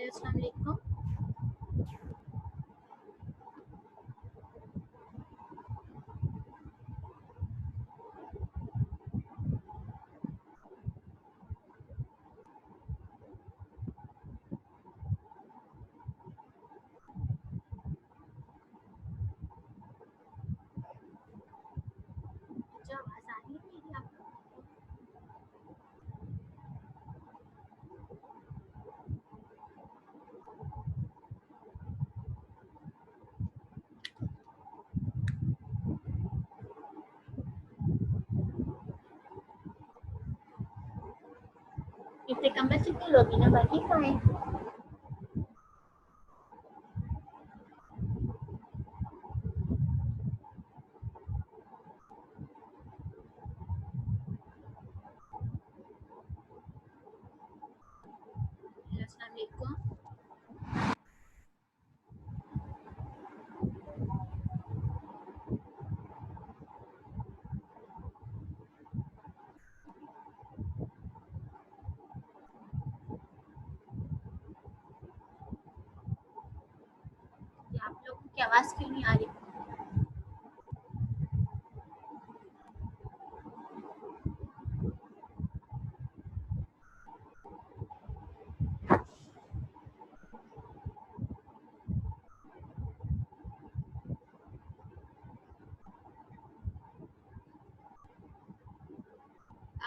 अस्सलाम वालेकुम। जो आवाज़ आ रही है मेरी आपको? इतने कम बच्चे क्यों लोगी ना बाकी कहाँ है? अस्सलाम वालेकुम। ये आप लोगों की आवाज़ क्यों नहीं आ रही?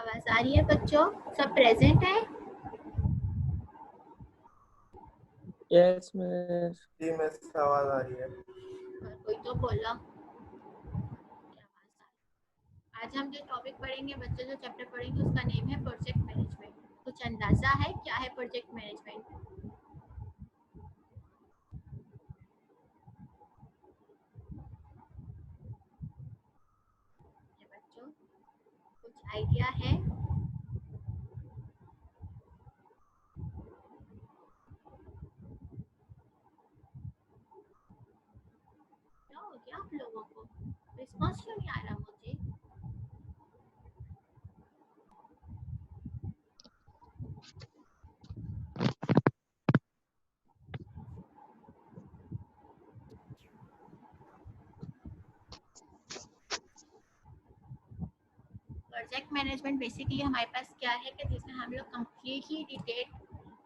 आवाज़ आ रही है बच्चों? सब प्रेजेंट है? Yes miss. जी मिस, आवाज आ रही है। और कोई तो बोला। आज हम जो टॉपिक पढ़ेंगे बच्चों, जो चैप्टर पढ़ेंगे उसका नेम है प्रोजेक्ट मैनेजमेंट। कुछ अंदाजा है क्या है प्रोजेक्ट मैनेजमेंट? बच्चों कुछ आइडिया है? क्या हो गया आप लोगों को? रिस्पॉन्स क्यों नहीं आ रहा मुझे? प्रोजेक्ट मैनेजमेंट बेसिकली हमारे पास क्या है कि जिसमें हम लोग कम्प्लीटली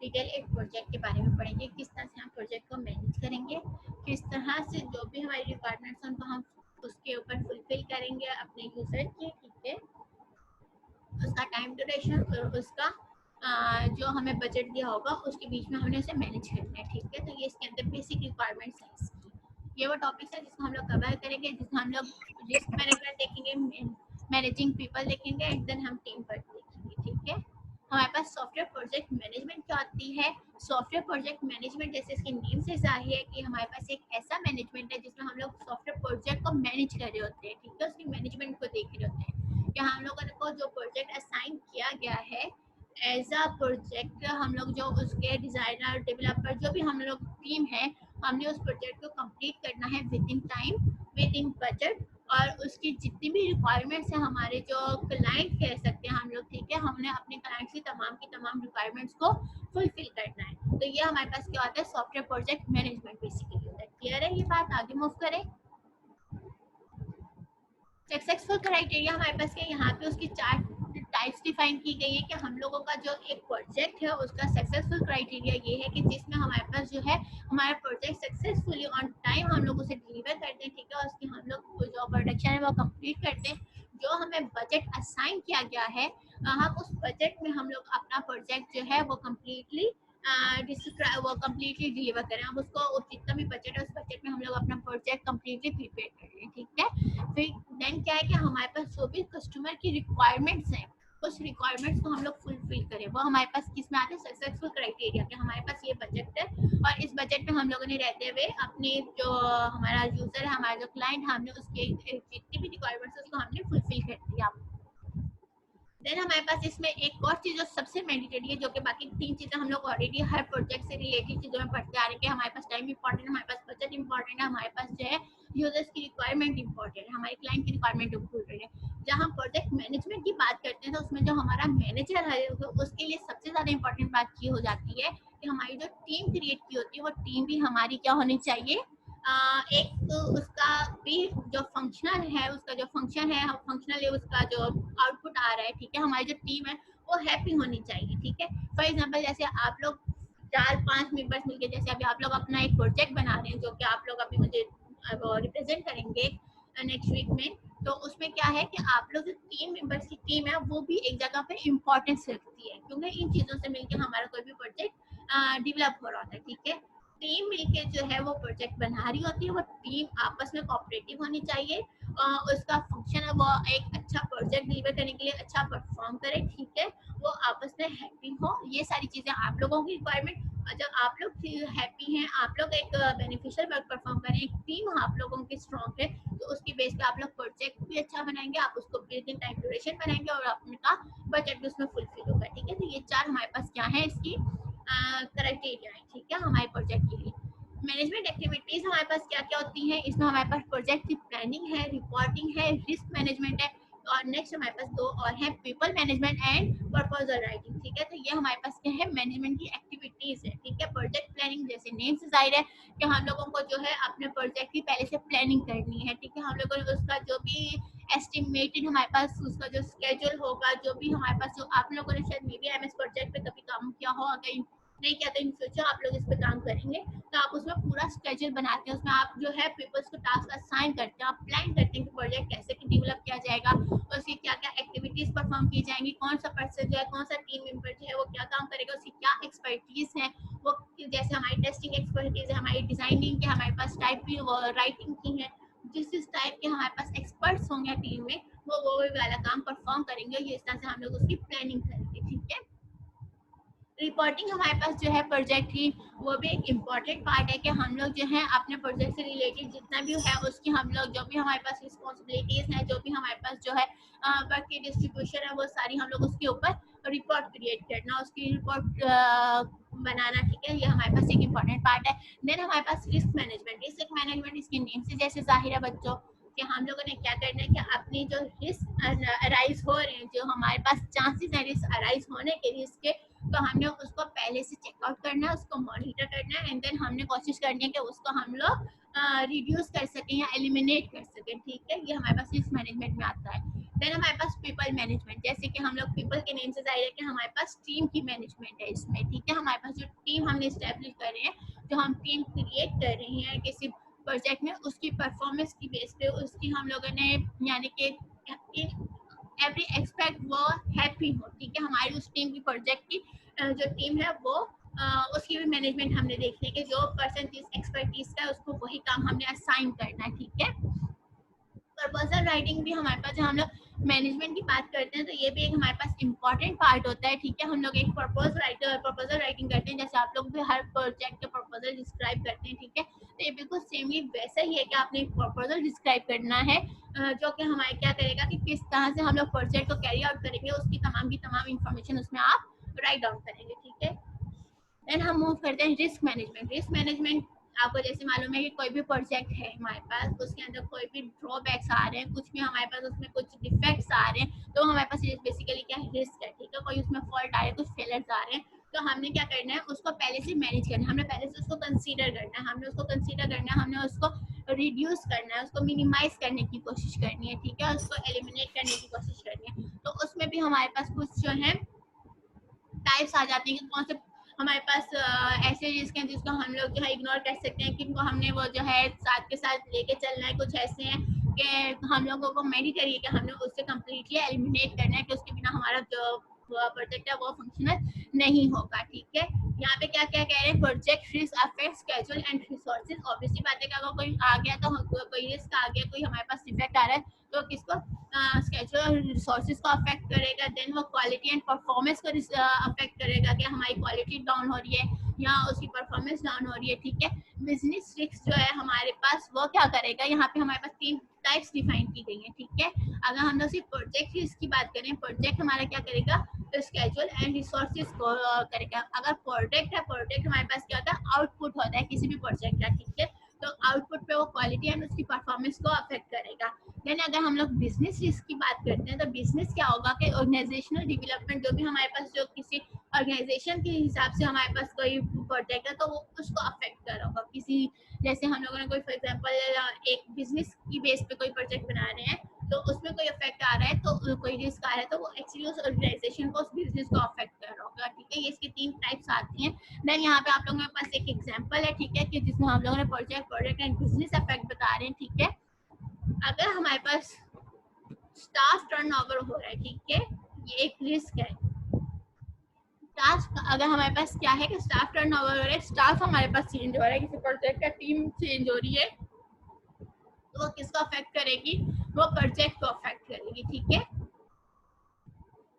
डिटेल एक प्रोजेक्ट के बारे में पढ़ेंगे, किस तरह से हम प्रोजेक्ट को मैनेज करेंगे, किस तरह से जो भी हमारी रिक्वायरमेंट्स उनको हम उसके ऊपर फुलफिल करेंगे अपने यूजर की, ठीक है। उसका टाइम ड्यूरेशन और उसका जो हमें बजट दिया होगा उसके बीच में हमने उसे मैनेज करना है, ठीक है। तो ये इसके अंदर बेसिक रिक्वायरमेंट्स है इसकी। ये वो टॉपिक्स है जिसको हम लोग कवर करेंगे, जिसमें हम लोग रिस्क मैनेजमेंट देखेंगे, मैनेजिंग पीपल देखेंगे एंड देन हम टीम वर्क देखेंगे, ठीक है। हमारे पास सॉफ्टवेयर प्रोजेक्ट मैनेजमेंट क्या होती है? सॉफ्टवेयर प्रोजेक्ट मैनेजमेंट जैसे इसके नेम से जाहिर है कि हमारे पास एक ऐसा मैनेजमेंट है जिसमें हम लोग सॉफ्टवेयर प्रोजेक्ट को मैनेज कर रहे होते हैं, ठीक है। उसकी मैनेजमेंट को देख रहे होते हैं कि हम लोगों को जो प्रोजेक्ट असाइन किया गया है एज अ प्रोजेक्ट, हम लोग जो उसके डिजाइनर डेवलपर जो भी हम लोग टीम है, हमने उस प्रोजेक्ट को कंप्लीट करना है with in time, with in budget, और उसकी जितनी भी रिक्वायरमेंट्स है हमारे जो क्लाइंट कह सकते हैं हम लोग, ठीक है, हमने अपने क्लाइंट की तमाम रिक्वायरमेंट्स को फुलफिल करना है। तो ये हमारे पास क्या होता है? सॉफ्टवेयर प्रोजेक्ट मैनेजमेंट बेसिकली होता है। क्लियर है ये बात? आगे मूव करें। सक्सेसफुल क्राइटेरिया हमारे पास है, यहाँ पे उसकी 4 टाइप्स डिफाइन की गई है कि हम लोगों का जो एक प्रोजेक्ट है उसका सक्सेसफुल क्राइटेरिया ये है कि जिसमें हमारे पास जो है हमारा प्रोजेक्ट सक्सेसफुली ऑन टाइम हम लोग उसे डिलीवर करते हैं, ठीक है, और उसकी हम लोग जो प्रोडक्शन है वो कंप्लीट करते हैं। जो हमें बजट असाइन किया गया है, हम उस बजट में हम लोग अपना प्रोजेक्ट जो है वो कम्प्लीटली डिलीवर करें। हम उसको जितना भी बजट है उस बजट में हम लोग अपना प्रोजेक्ट कम्प्लीटली प्रिपेयर करें, ठीक है। फिर देन क्या है कि हमारे पास जो भी कस्टमर की रिक्वायरमेंट्स हैं उस रिक्वायरमेंट्स को हम लोग फुलफिल करें। वो हमारे पास किस में आते हैं? सक्सेसफुल क्राइटेरिया कि हमारे पास ये बजट है और इस बजट में हम लोगों ने रहते हुए अपनी जो हमारा यूजर है, हमारा जो क्लाइंट, हमने उसके जितनी भी रिक्वायरमेंट्स उसको हमने फुलफिल कर दिया। देन हमारे पास इसमें एक और चीज़ जो सबसे मैंडेटरी है, जो कि बाकी 3 चीज़ें हम लोग ऑलरेडी हर प्रोजेक्ट से रिलेटेड चीज़ों में पढ़ते आ रहे हैं कि हमारे पास टाइम इंपॉर्टेंट है, हमारे पास बजट इंपॉर्टेंट है, हमारे पास जो है यूजर्स की रिक्वायरमेंट इंपॉर्टेंट है, हमारे क्लाइंट की रिक्वायरमेंट इंपॉर्टेंट है। जब हम प्रोजेक्ट मैनेजमेंट की बात करते हैं तो उसमें जो हमारा मैनेजर है उसके लिए सबसे ज़्यादा इंपॉर्टेंट बात ये हो जाती है कि हमारी जो टीम क्रिएट की होती है वो टीम भी हमारी क्या होनी चाहिए, एक तो उसका भी जो फंक्शनल है, उसका जो फंक्शन है, फंक्शनल उसका जो आउटपुट आ रहा है, ठीक है, हमारी जो टीम है वो हैप्पी होनी चाहिए, ठीक है। फॉर एग्जांपल जैसे आप लोग 4-5 मेंबर्स मिलके जैसे अभी आप लोग अपना एक प्रोजेक्ट बना रहे हैं जो कि आप लोग अभी मुझे रिप्रेजेंट करेंगे नेक्स्ट वीक में, तो उसमें क्या है कि आप लोग जो टीम मेंबर्स की टीम है वो भी एक जगह पे इम्पोर्टेंस रखती है, क्योंकि इन चीज़ों से मिलकर हमारा कोई भी प्रोजेक्ट डेवलप हो रहा होता है, ठीक है। टीम मिलके जो है वो प्रोजेक्ट बना रही होती है, वो टीम आपस में कोऑपरेटिव होनी चाहिए, उसका फंक्शन है वो एक अच्छा प्रोजेक्ट डिलीवर करने के लिए अच्छा परफॉर्म करे, ठीक है, वो आपस में हैप्पी हो, ये सारी चीज़ें आप लोगों की रिक्वायरमेंट। जब आप लोग हैप्पी हैं, आप लोग एक बेनिफिशियल वर्क परफॉर्म करें, एक टीम आप लोगों की स्ट्रॉन्ग है, तो उसकी बेस पे आप लोग प्रोजेक्ट भी अच्छा बनाएंगे, आप उसको विद इन टाइम ड्यूरेशन बनाएंगे और आपका बजट भी उसमें फुलफिल होगा, ठीक है। तो ये 4 हमारे पास क्या है इसकी क्राइटेरिया है, ठीक है, हमारे प्रोजेक्ट के लिए। मैनेजमेंट एक्टिविटीज हमारे पास क्या क्या होती हैं, इसमें हमारे पास प्रोजेक्ट की प्लानिंग है, रिपोर्टिंग है, रिस्क मैनेजमेंट है, और नेक्स्ट हमारे पास 2 और है, people management and proposal writing, ठीक है। तो ये हमारे पास क्या है, मैनेजमेंट की एक्टिविटीज है, ठीक है। प्रोजेक्ट प्लानिंग जैसे नेम से जाहिर है कि हम लोगों को जो है अपने प्रोजेक्ट की पहले से प्लानिंग करनी है, ठीक है। हम लोगों ने उसका जो भी एस्टिमेटेड हमारे पास उसका जो स्केड्यूल होगा, जो भी हमारे पास, जो आप लोगों ने शायद मे बी एमएस प्रोजेक्ट पे कभी काम किया हो, अगर नहीं किया तो इन फ्यूचर आप लोग इस पे काम करेंगे, तो आप उसमें पूरा स्केड्यूल बनाते हैं, उसमें आप जो है पीपल्स को टास्क असाइन करते हैं, आप प्लान करते हैं कि प्रोजेक्ट कैसे डेवलप किया जाएगा, उसकी क्या क्या एक्टिविटीज परफॉर्म की जाएंगी, कौन सा पर्सन जो है, कौन सा टीम मेंबर जो है वो क्या काम करेगा, उसकी क्या एक्सपर्टीज है, वो जैसे हमारी टेस्टिंग एक्सपर्टीज है, हमारी डिजाइनिंग के हमारे पास टाइप भी राइटिंग की है, जिस टाइप के हमारे पास एक्सपर्ट्स होंगे टीम में, वो वाला काम परफॉर्म करेंगे, ये इस तरह से हम लोग उसकी प्लानिंग करेंगे, ठीक है। रिपोर्टिंग हमारे पास जो है प्रोजेक्ट की, वो भी एक इम्पॉर्टेंट पार्ट है कि हम लोग जो है अपने प्रोजेक्ट से रिलेटेड जितना भी है उसकी हम लोग जो भी हमारे पास रिस्पॉन्सिबिलिटीज हैं, जो भी हमारे पास जो है वर्क की डिस्ट्रीब्यूशन है, वो सारी हम लोग उसके ऊपर रिपोर्ट क्रिएट करना, उसकी रिपोर्ट बनाना, ठीक है, ये हमारे पास एक इम्पॉर्टेंट पार्ट है। देन हमारे पास रिस्क मैनेजमेंट इसके नेम से जैसे जाहिर है बच्चों कि हम लोगों ने क्या करना है कि अपनी जो रिस्क अराइज हो रहे हैं, जो हमारे पास चांसेस हैं रिस्क अराइज होने के रिस्क के, तो हमने उसको पहले से चेकआउट करना है, उसको मॉनिटर करना है, एंड देन हमने कोशिश करनी है कि उसको हम लोग रिड्यूस कर सकें या एलिमिनेट कर सकें, ठीक है, ये हमारे पास रिस्क मैनेजमेंट में आता है। देन हमारे पास पीपल मैनेजमेंट, जैसे कि हम लोग पीपल के नेम से जाहिर है कि हमारे पास टीम की मैनेजमेंट है इसमें, ठीक है, हमारे पास जो टीम हमने स्टैब्लिश कर रहे हैं, जो हम टीम क्रिएट कर रहे हैं किसी प्रोजेक्ट में, उसकी परफॉर्मेंस की बेस पे उसकी हम लोगों ने यानी कि एवरी एक्सपेक्ट वो हैप्पी हो, ठीक है, हमारी उस टीम की प्रोजेक्ट की जो टीम है वो उसकी भी मैनेजमेंट हमने देखनी है कि जो पर्सन जिस एक्सपर्टीज का है उसको वही काम हमने असाइन करना है, ठीक है। प्रपोजल राइटिंग भी हमारे पास, जब हम लोग मैनेजमेंट की बात करते हैं तो ये भी एक हमारे पास इम्पॉर्टेंट पार्ट होता है, ठीक है। हम लोग एक प्रपोजल राइटिंग करते हैं, जैसे आप लोग भी हर प्रोजेक्ट के प्रपोजल डिस्क्राइब करते हैं, ठीक है, तो ये बिल्कुल सेमली वैसा ही है कि आपने एक प्रपोजल डिस्क्राइब करना है, जो कि हमारे क्या करेगा कि किस तरह से हम लोग प्रोजेक्ट को कैरी आउट करेंगे, उसकी तमाम की तमाम इंफॉर्मेशन उसमें आप राइट डाउन करेंगे, ठीक है। देन हम मूव करते हैं रिस्क मैनेजमेंट। आपको जैसे मालूम है कि कोई भी प्रोजेक्ट है हमारे पास, उसके अंदर कोई भी ड्रॉबैक्स आ रहे हैं, कुछ भी हमारे पास उसमें कुछ डिफेक्ट्स आ रहे हैं, तो हमारे पास बेसिकली क्या है, रिस्क है, ठीक है, कोई उसमें फॉल्ट आ रहे हैं, कुछ फेलर्स आ रहे हैं, तो हमने क्या करना है, उसको पहले से मैनेज करना है, हमने पहले से उसको कंसीडर करना है, हमने उसको रिड्यूस करना है, उसको मिनिमाइज करने की कोशिश करनी है, ठीक है, उसको एलिमिनेट करने की कोशिश करनी है। तो उसमें भी हमारे पास कुछ जो है टाइप्स आ जाती हैं कि कौन से हमारे पास ऐसे रिस्क हैं जिसको हम लोग जो है इग्नोर कर सकते हैं, किनको हमने वो जो है साथ के साथ लेके चलना है, कुछ ऐसे हैं कि हम लोगों को मैंडेटरी है कि हमने उससे कम्प्लीटली एलिमिनेट करना है, कि उसके बिना हमारा जो प्रोजेक्ट है वो फंक्शनल नहीं होगा, ठीक है। यहाँ पे क्या क्या कह रहे हैं, project risk affect schedule and resources, obviously बात है कि अगर कोई आ गया तो कोई रिस्क आ गया, कोई हमारे पास डिफेक्ट आ रहा है, तो किसको स्केड्यूल और रिसोर्सेज को अफेक्ट करेगा। देन वो क्वालिटी एंड परफॉर्मेंस को अफेक्ट करेगा कि हमारी क्वालिटी डाउन हो रही है या उसकी परफॉर्मेंस डाउन हो रही है, ठीक है। बिजनेस रिस्क जो है हमारे पास वो क्या करेगा, यहाँ पे हमारे पास 3 टाइप्स डिफाइन की गई है, ठीक है। अगर हम लोग सिर्फ प्रोजेक्ट रिस्क की बात करें, प्रोजेक्ट हमारा क्या करेगा, तो स्केड्यूल एंड रिसोर्सेज को करेगा। अगर प्रोजेक्ट है, प्रोजेक्ट हमारे पास क्या होता है, आउटपुट होता है किसी भी प्रोजेक्ट का, ठीक है, तो आउटपुट पे वो क्वालिटी एंड उसकी परफॉर्मेंस को अफेक्ट करेगा। देन अगर हम लोग बिजनेस रिस्क की बात करते हैं, तो बिजनेस क्या होगा कि ऑर्गेनाइजेशनल डेवलपमेंट, जो भी हमारे पास जो किसी ऑर्गेनाइजेशन के हिसाब से हमारे पास कोई प्रोजेक्ट है तो वो उसको अफेक्ट कर रहा होगा। किसी जैसे हम लोगों ने कोई फॉर एग्जांपल एक बिजनेस की बेस पे कोई प्रोजेक्ट बना रहे हैं तो उसमें कोई इफेक्ट आ रहा है तो कोई रिस्क आ रहा है तो वो एक्चुअली उस ऑर्गेनाइजेशन को, उस बिजनेस को अफेक्ट कर रहा होगा। ठीक है, ये इसकी 3 टाइप्स आती हैं। देन यहाँ पे आप लोगों के पास एक एग्जांपल है, ठीक है, कि जिसमें हम लोगों ने प्रोजेक्ट एंड बिजनेस इफेक्ट बता रहे हैं। ठीक है, अगर हमारे पास स्टाफ टर्नओवर हो रहा है, ठीक है, ये एक रिस्क है। टास्क अगर हमारे पास क्या है कि स्टाफ टर्नओवर हो रहा है, स्टाफ हमारे पास चेंज हो रहा है, किसी प्रोजेक्ट का टीम चेंज हो रही है तो वो किसको अफेक्ट करेगी? वो प्रोजेक्ट को अफेक्ट करेगी। ठीक है,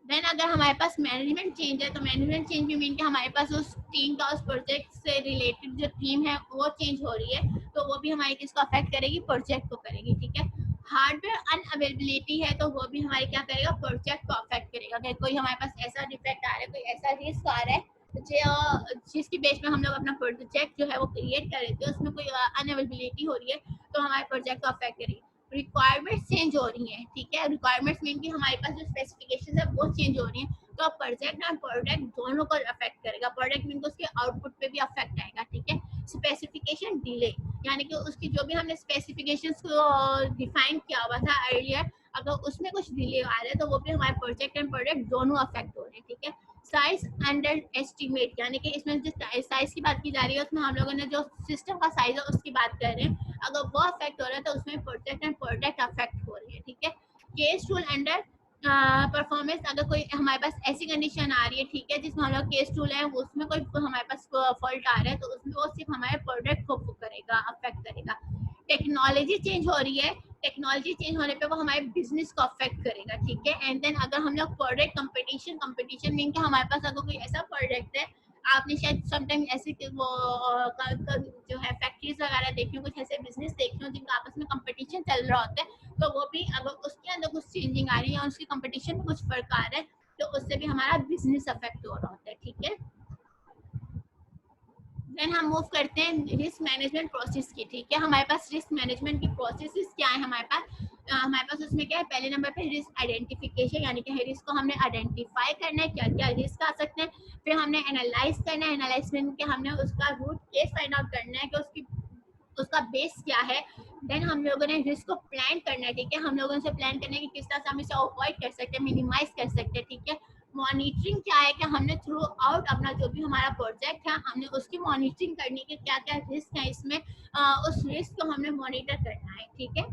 देन अगर हमारे पास मैनेजमेंट चेंज है तो मैनेजमेंट चेंज भी मीन कि हमारे पास उस टीम का, उस प्रोजेक्ट से रिलेटेड जो टीम है वो चेंज हो रही है तो वो भी हमारे किसको अफेक्ट करेगी? प्रोजेक्ट को करेगी। ठीक है, हार्डवेयर अनअवेलेबिलिटी है तो वो भी हमारे क्या करेगा? प्रोजेक्ट को अफेक्ट करेगा। अगर कोई हमारे पास ऐसा डिफेक्ट आ रहा है, कोई ऐसा रिस्क आ रहा है जिसकी बेस में हम लोग अपना प्रोजेक्ट जो है वो क्रिएट कर रहे थे, उसमें कोई अनअवेलेबिलिटी हो रही है तो हमारे प्रोजेक्ट को अफेक्ट करेगी। रिक्वायरमेंट्स चेंज हो रही हैं, ठीक है, रिक्वायरमेंट्स मीन कि हमारे पास जो स्पेसिफिकेशन है वो चेंज हो रही हैं तो प्रोजेक्ट और प्रोडक्ट दोनों को अफेक्ट करेगा। प्रोडक्ट मीन उसके आउटपुट पे भी अफेक्ट आएगा। ठीक है, स्पेसिफिकेशन डिले यानी कि उसकी जो भी हमने स्पेसिफिकेशंस को डिफाइन किया हुआ था अर्लियर, अगर उसमें कुछ डिले आ रहा है तो वो भी हमारे प्रोजेक्ट एंड प्रोडक्ट दोनों अफेक्ट हो रहे हैं। ठीक है, साइज अंडर एस्टिमेट यानी कि इसमें जिस साइज की बात की जा रही है उसमें हम लोगों ने जो सिस्टम का साइज है उसकी बात कर रहे हैं, अगर वो अफेक्ट हो रहा है तो उसमें प्रोजेक्ट एंड प्रोडक्ट अफेक्ट हो रही है। ठीक है, केस टूल अंडर परफॉर्मेंस, अगर कोई हमारे पास ऐसी कंडीशन आ रही है, ठीक है, जिसमें हम लोग केस टूल है उसमें कोई हमारे पास फॉल्ट आ रहा है तो उसमें वो सिर्फ हमारे प्रोडक्ट को करेगा, अफेक्ट करेगा। टेक्नोलॉजी चेंज हो रही है, टेक्नोलॉजी चेंज होने पे वो हमारे बिजनेस को अफेक्ट करेगा। ठीक है, एंड देन अगर हम लोग प्रोडक्ट कंपटीशन मीन कि हमारे पास अगर कोई ऐसा प्रोडक्ट है, आपने शायद समटाइम ऐसे वो जो है फैक्ट्रीज वगैरह देखी हो, कुछ ऐसे बिजनेस देखे हो जिनका आपस में कंपटीशन चल रहा होता है तो वो भी अगर उसके अंदर कुछ चेंजिंग आ रही है या उसके कंपटीशन में कुछ फर्क आ रहा है तो उससे भी हमारा बिजनेस अफेक्ट हो रहा होता है। ठीक है, देन हम मूव करते हैं रिस्क मैनेजमेंट प्रोसेस की। ठीक है, हमारे पास रिस्क मैनेजमेंट की प्रोसेसेस क्या है? हमारे पास उसमें क्या है? पहले नंबर पे रिस्क आइडेंटिफिकेशन यानी कि रिस्क को हमने आइडेंटिफाई करना है, क्या क्या रिस्क आ सकते हैं, फिर हमने एनालाइज करना है, एनालाइज करके हमने उसका रूट केस फाइंड आउट करना है कि उसका बेस क्या है। देन हम लोगों ने रिस्क को प्लान करना है। ठीक है, हम लोगों से प्लान करना है कि किस तरह से हम इसे अवॉइड कर सकते हैं, मिनिमाइज कर सकते हैं। ठीक है, मॉनिटरिंग क्या है कि हमने थ्रू आउट अपना जो भी हमारा प्रोजेक्ट है हमने उसकी मॉनिटरिंग करनी है कि क्या क्या रिस्क है इसमें, उस रिस्क को हमने मॉनिटर करना है। ठीक है,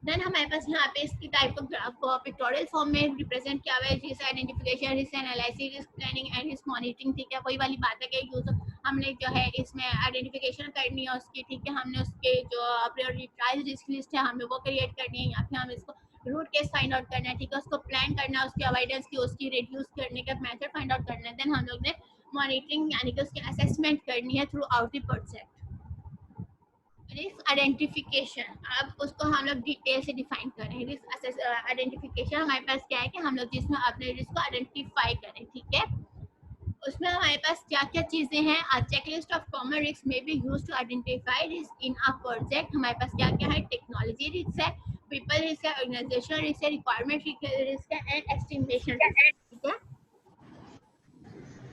देन हमारे पास यहाँ पे इसकी टाइप ऑफ ग्राफ को पिक्टोरियल फॉर्म में रिप्रेजेंट किया हुआ है, risk identification, risk analysis, risk planning and risk monitoring. ठीक है, वही वाली बात है कि यूज हमने जो है इसमें आइडेंटिफिकेशन करनी है उसकी। ठीक है, हमने उसके जो प्रायोरिटाइज्ड रिस्क लिस्ट है हमें वो क्रिएट करनी है, या फिर हम इसको रूट केस फाइंड आउट करना है। ठीक है, उसको प्लान करना है, उसकी अवॉइडेंस की, उसकी रिड्यूस करने का मेथड फाइंड आउट करना है। देन हम लोग ने मॉनिटरिंग यानी कि उसकी असेसमेंट करनी है through out the project. Risk identification, अब उसको हम लोग डिटेल से डिफाइन करें। रिस्क आइडेंटिफिकेशन हमारे पास क्या है कि हम लोग जिसमें अपने रिस्क को आइडेंटिफाई करें। ठीक है, उसमें हमारे पास क्या क्या चीजें हैं? A checklist of common risk may be used to identify risk in a project. हमारे पास क्या क्या है? टेक्नोलॉजी रिस्क है, पीपल रिस्क है, ऑर्गेनाइजेशन रिस्क है, रिक्वायरमेंट रिस्क है एंड एस्टिमेशन रिस्क है। ठीक है,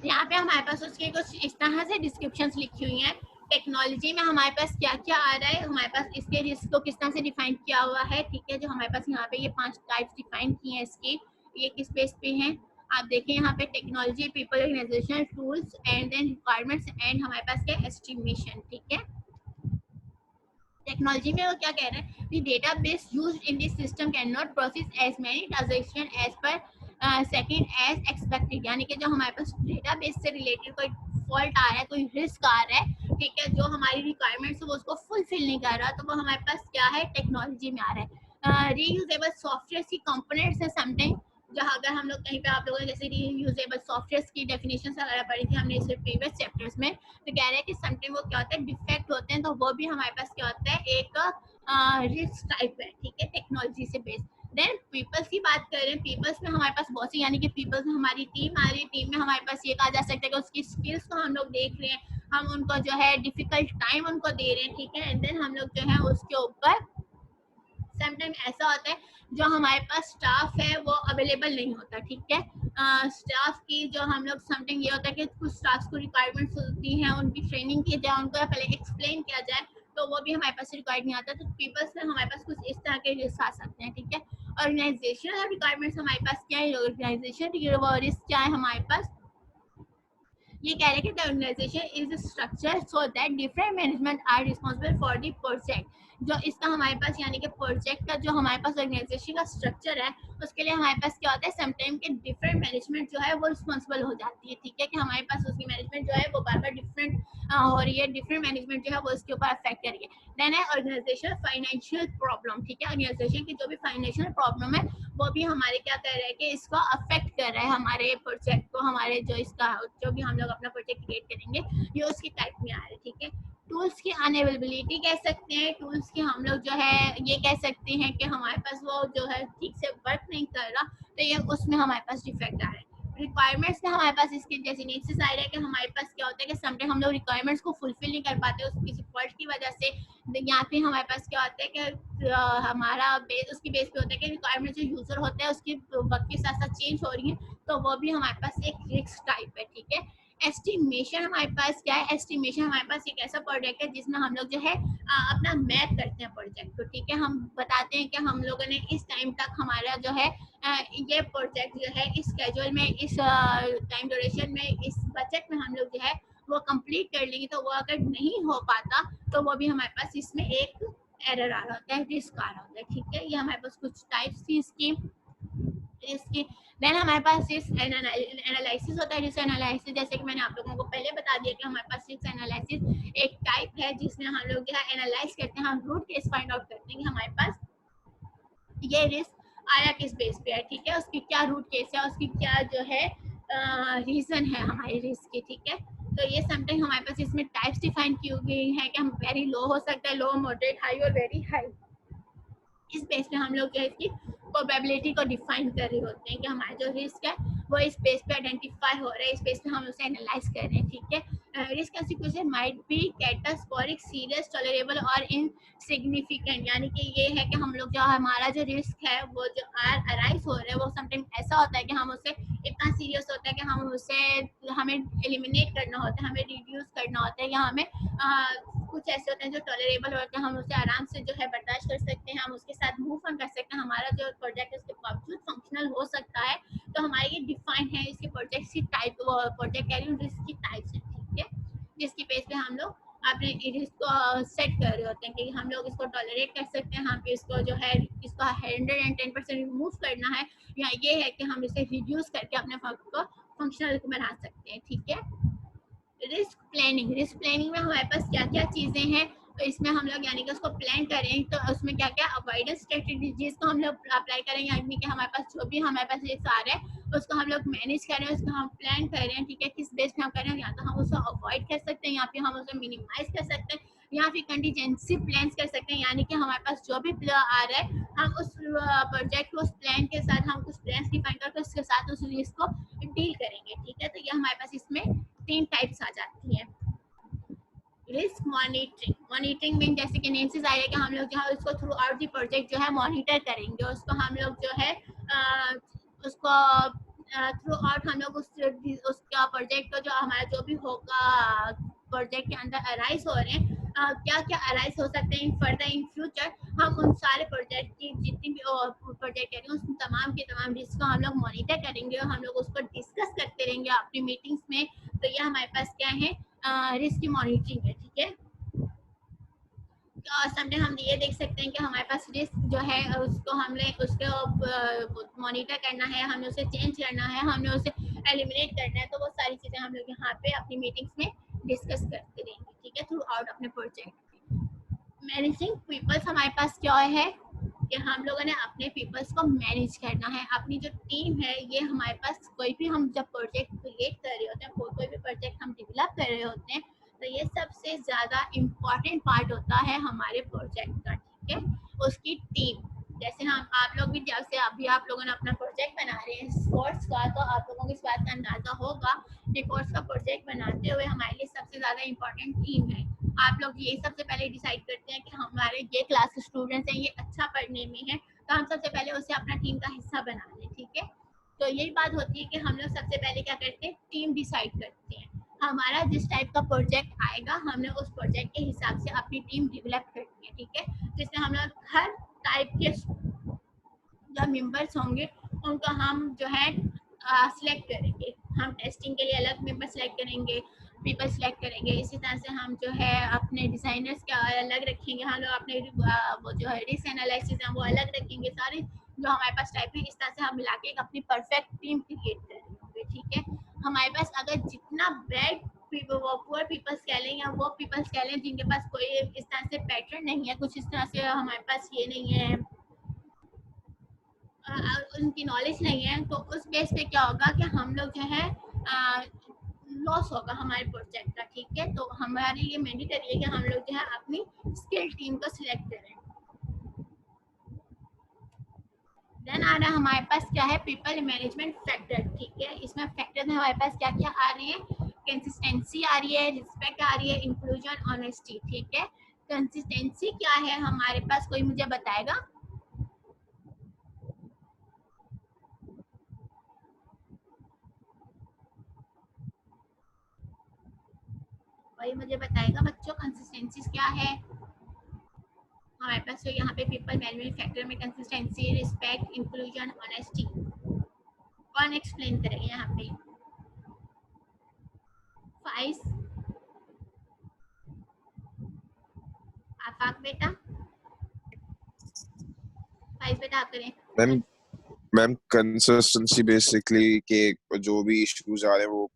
यहाँ पे हमारे पास उसके कुछ इस तरह से डिस्क्रिप्शंस लिखी हुई हैं। टेक्नोलॉजी में हमारे पास क्या क्या आ रहा है, हमारे पास इसके रिस्क को किस तरह से डिफाइन किया हुआ है। ठीक है, जो हमारे पास यहाँ पे ये 5 टाइप्स डिफाइन किए हैं इसकी, ये किस बेस पे हैं आप देखें यहाँ पे, technology, people, organisation, tools and then requirements and हमारे पास क्या एस्टिमेशन। ठीक है, टेक्नोलॉजी में वो क्या कह रहे हैं? The database used in this system can not process as many transaction as per second as expected, यानी कि जो हमारे पास डेटाबेस से रिलेटेड कोई फॉल्ट आ रहा है, कोई रिस्क आ रहा है, ठीक है, जो हमारी रिक्वायरमेंट्स है वो उसको फुलफिल नहीं कर रहा, तो वो हमारे पास क्या है? टेक्नोलॉजी में आ रहा है। रीयूजेबल सॉफ्टवेयर की कंपोनेंट्स है समटाइम, जहाँ अगर हम लोग कहीं पे आप लोगों ने जैसे रीयूजेबल सॉफ्टवेयर की डेफिनेशन वगैरह पढ़ी थी हमने इससे प्रीवियस चैप्टर्स में, तो कह रहे हैं कि समटाइम वो क्या होता है? डिफेक्ट होते हैं, तो वो भी हमारे पास क्या होता है? एक रिस्क टाइप है। ठीक है, टेक्नोलॉजी से बेस्ड। देन पीपल्स की बात कर रहे हैं, पीपल्स में हमारे पास बहुत सी, यानी कि पीपल्स में हमारी टीम आ रही है, टीम में हमारे पास ये कहा जा सकता है कि उसकी स्किल्स को हम लोग देख रहे हैं, हम उनको जो है डिफिकल्ट टाइम उनको दे रहे हैं। ठीक है, एंड देन हम लोग जो है उसके ऊपर समटाइम ऐसा होता है जो हमारे पास स्टाफ है वो अवेलेबल नहीं होता। ठीक है, स्टाफ की जो हम लोग समथिंग ये होता है कि कुछ स्टाफ को रिक्वायरमेंट्स होती हैं, उनकी ट्रेनिंग की जाए, उनको पहले एक्सप्लेन किया जाए, तो वो भी हमारे पास रिक्वायर्ड नहीं आता। तो पीपल्स में हमारे पास कुछ इस तरह के रिस्क आ सकते हैं, ठीक है। ऑर्गेनाइजेशनल रिक्वायरमेंट्स हमारे पास क्या है, ऑर्गेनाइजेशन रिस्क क्या है हमारे पास, ये कह रहे हैं कि the organisation is structure so that different management are responsible for the project. जो इसका हमारे पास यानी कि प्रोजेक्ट का जो हमारे पास ऑर्गेनाइजेशन का स्ट्रक्चर है, उसके लिए हमारे पास क्या होता है, समटाइम के डिफरेंट मैनेजमेंट जो है वो रिस्पॉन्सिबल हो जाती है, ठीक है, कि हमारे पास उसकी मैनेजमेंट जो है वो बार बार डिफरेंट हो रही है, डिफरेंट मैनेजमेंट जो है वो उसके ऊपर अफेक्ट कर रही है। देन है ऑर्गेनाइजेशन फाइनेंशियल प्रॉब्लम, ठीक है, ऑर्गेनाइजेशन की जो भी फाइनेंशियल प्रॉब्लम है वो भी हमारे क्या कर रहा है कि इसको अफेक्ट कर रहा है हमारे प्रोजेक्ट को, हमारे जो इसका जो भी हम लोग अपना प्रोजेक्ट क्रिएट करेंगे ये उसकी टाइप में आ रहा है, ठीक है। टूल्स की अनअवेलेबिलिटी कह सकते हैं, टूल्स की हम लोग जो है ये कह सकते हैं कि हमारे पास वो जो है ठीक से वर्क नहीं कर रहा, तो ये उसमें हमारे पास डिफेक्ट आ रहा है। रिक्वायरमेंट्स में हमारे पास इसके जैसे नीचे आ रहा है कि हमारे पास क्या होता है कि समटाइम हम लोग रिक्वायरमेंट्स को फुलफिल नहीं कर पाते उस किसी फॉल्ट की वजह से। यहाँ पे हमारे पास क्या होता है कि हमारा बेस उसकी बेस पे होता है कि रिक्वायरमेंट जो यूजर होता है उसकी वक्त के साथ साथ चेंज हो रही है, तो वो भी हमारे पास एक रिस्क टाइप है, ठीक है। एस्टिमेशन हमारे पास क्या है, एस्टिमेशन हमारे पास एक ऐसा प्रोजेक्ट है जिसमें हम लोग जो है अपना मैप करते हैं प्रोजेक्ट को, ठीक है। हम बताते हैं कि हम लोगों ने इस टाइम तक हमारा जो है ये प्रोजेक्ट जो है इस स्केड्यूल में, इस टाइम ड्यूरेशन में, इस बजट में हम लोग जो है वो कंप्लीट कर लेंगे। तो वो अगर नहीं हो पाता तो वो भी हमारे पास इसमें एक एरर आ रहा होता है, रिस्क आ रहा होता है, ठीक है। ये हमारे पास कुछ टाइप्स थी इसकी। देन हमारे पास रिस्क एनालिसिस होता है। रिस्क एनालिसिस जैसे कि मैंने आप लोगों को पहले बता दिया कि हमारे पास रिस्क एनालिसिस एक टाइप है जिसमें हम लोग जो है एनालाइज करते हैं, हम रूट केस फाइंड आउट करते हैं कि हमारे पास ये रिस्क आया किस बेस पे है, ठीक है, उसकी क्या रूट केस है, उसकी क्या जो है रीजन है हमारे रिस्क की, ठीक है। तो ये समटाइम हमारे पास इसमें टाइप्स डिफाइन की गई है कि हम वेरी लो हो सकता है, लो, मॉडरेट, हाई और वेरी हाई। इस बेस पे हम लोग जो है इसकी प्रोबेबिलिटी को डिफाइन कर रहे होते हैं कि हमारा जो रिस्क है वो इस बेस पे आइडेंटिफाई हो रहा है, इस बेस पे हम उसे एनालाइज कर रहे हैं, ठीक है। Risk consequences might be catastrophic, serious, tolerable और इनसिग्निफिकेंट, यानी कि ये है कि हम लोग जो हमारा जो रिस्क है वो जो अराइज हो रहा है वो समटाइम ऐसा होता है कि हम उसे इतना सीरियस होता है कि हम उसे हमें एलिमिनेट करना होता है, हमें रिड्यूस करना होता है, या हमें कुछ ऐसे होते हैं जो टॉलरेबल होते हैं, हम उसे आराम से जो है बर्दाश्त कर सकते हैं, हम उसके साथ मूव ऑन कर सकते हैं, हमारा जो प्रोजेक्ट उसके बावजूद फंक्शनल हो सकता है। तो हमारे ये डिफाइन है इसके प्रोजेक्ट की टाइप, प्रोजेक्ट कह रही हूँ रिस्क की टाइप्स है, ठीक है, जिसकी बेस पे हम लोग अपने रिस्क को सेट कर रहे होते हैं कि हम लोग इसको टॉलरेट कर सकते हैं, हम इसको जो है इसको 110% रिमूव करना है, या ये है कि हम इसे रिड्यूस करके अपने फंक्शन को फंक्शनल बना सकते हैं, ठीक है। रिस्क प्लानिंग, रिस्क प्लानिंग में हमारे पास क्या क्या चीजें हैं, तो इसमें हम लोग यानी कि उसको प्लान करें तो उसमें क्या क्या अवॉइडेंस स्ट्रेटेजीज को हम लोग अप्लाई करें, यानी कि हमारे पास जो भी हमारे पास रिस्क आ रहा है उसको हम लोग मैनेज करें, उसको हम प्लान करें, ठीक है, किस बेस पे हम करें, या तो हम उसको अवॉइड कर सकते हैं या फिर हम उसे मिनिमाइज कर सकते हैं, या फिर कंटीजेंसी प्लान कर सकते हैं, यानी कि हमारे पास जो भी आ रहा है हम उस प्रोजेक्ट को उस प्लान के साथ हम कुछ प्लान डिफाइन करके उसके साथ उस रिस्क को डील करेंगे, ठीक है। तो ये हमारे पास इसमें 3 टाइप्स आ जाती हैं। रिस्क मॉनिटरिंग, मॉनिटरिंग में जैसे कि नेम से जाहिर है कि हम लोग जो है उसको थ्रू आउट द प्रोजेक्ट जो है मॉनिटर करेंगे, उसको हम लोग जो है उसको थ्रू आउट हम लोग उसका प्रोजेक्ट को जो हमारा जो भी होगा प्रोजेक्ट के अंदर अराइज हो रहे हैं, क्या क्या अराइज हो सकते हैं फर्दर इन फ्यूचर, हम उन सारे प्रोजेक्ट की जितनी भी प्रोजेक्ट करेंगे उस तमाम के तमाम रिस्क को हम लोग मॉनिटर करेंगे और हम लोग उसको डिस्कस करते रहेंगे अपनी मीटिंग्स में। तो ये हमारे पास क्या है, रिस्क की मॉनिटरिंग है, ठीक है। समटाइम हम ये देख सकते हैं कि हमारे पास रिस्क जो है उसको हमने उसको मॉनिटर करना है, हमें उसे चेंज करना है, हमें उसे एलिमिनेट करना है, तो वो सारी चीज़ें हम लोग यहाँ पे अपनी मीटिंग्स में डिस्कस करते रहेंगे, ठीक है, थ्रू आउट अपने प्रोजेक्ट। मैनेजिंग पीपल्स हमारे पास क्या है कि हम लोगों ने अपने पीपल्स को मैनेज करना है, अपनी जो टीम है ये हमारे पास कोई भी हम जब प्रोजेक्ट क्रिएट कर रहे होते हैं, कोई भी प्रोजेक्ट हम डेवलप कर रहे होते हैं, तो ये सबसे ज़्यादा इम्पॉर्टेंट पार्ट होता है हमारे प्रोजेक्ट का, ठीक है, उसकी टीम। जैसे हम आप लोग भी जैसे अभी आप लोगों ने अपना प्रोजेक्ट बना रहे हैं स्पोर्ट्स का, तो आप लोगों को इस बात का अंदाजा होगा कि कोर्स का प्रोजेक्ट बनाते हुए हमारे लिए सबसे ज़्यादा इम्पॉर्टेंट टीम है। आप लोग ये सबसे पहले डिसाइड करते हैं कि हमारे ये क्लास के स्टूडेंट्स हैं, ये अच्छा पढ़ने में है, तो हम सबसे पहले उसे अपना टीम का हिस्सा बना लें, ठीक है। तो यही बात होती है कि हम लोग सबसे पहले क्या करते हैं, टीम डिसाइड करते हैं। हमारा जिस टाइप का प्रोजेक्ट आएगा हमने उस प्रोजेक्ट के हिसाब से अपनी टीम डेवलप करनी है, ठीक है। जिसमें हम लोग हर टाइप के जो मेंबर्स होंगे उनका हम जो है सिलेक्ट करेंगे। हम टेस्टिंग के लिए अलग मेंबर सेलेक्ट करेंगे, पीपल सेलेक्ट करेंगे। इसी तरह से हम जो है अपने डिजाइनर्स का अलग रखेंगे, हम लोग अपने वो जो है रिस्क एनालिसिस है वो अलग रखेंगे। सारे जो हमारे पास टाइप है इस तरह से हम मिला के एक अपनी परफेक्ट टीम क्रिएट करेंगे, ठीक है। हमारे पास अगर जितना बैड वो पुअर पीपल्स कह लें या वो पीपल्स कह लें जिनके पास कोई इस तरह से पैटर्न नहीं है, कुछ इस तरह से हमारे पास ये नहीं है, उनकी नॉलेज नहीं है, तो उस बेस पे क्या होगा कि हम लोग जो है लॉस होगा हमारे प्रोजेक्ट का, ठीक है। तो हमारे लिए मैंडेटरी है कि हम लोग जो है अपनी स्किल टीम को सिलेक्ट करें। देन आ रहा है हमारे पास क्या है, पीपल मैनेजमेंट फैक्टर, ठीक है। इसमें फैक्टर में हमारे पास क्या क्या आ रहे हैं, कंसिस्टेंसी आ रही है, रिस्पेक्ट आ रही है, इंक्लूजन, ऑनेस्टी, ठीक है। कंसिस्टेंसी क्या है हमारे पास, कोई मुझे बताएगा? कोई मुझे बताएगा बच्चों, कंसिस्टेंसी क्या है हमारे पास? तो यहाँ पे पीपल मैनेजमेंट फैक्टर में कंसिस्टेंसी, रिस्पेक्ट, इंक्लूजन, ऑनेस्टी, कौन एक्सप्लेन करेंगे यहाँ पे? फाइज, आफाक बेटा, फाइज बेटा आप करें। मैम मैम कंसिस्टेंसी बेसिकली के जो भी इश्यूज आ रहे हैं वो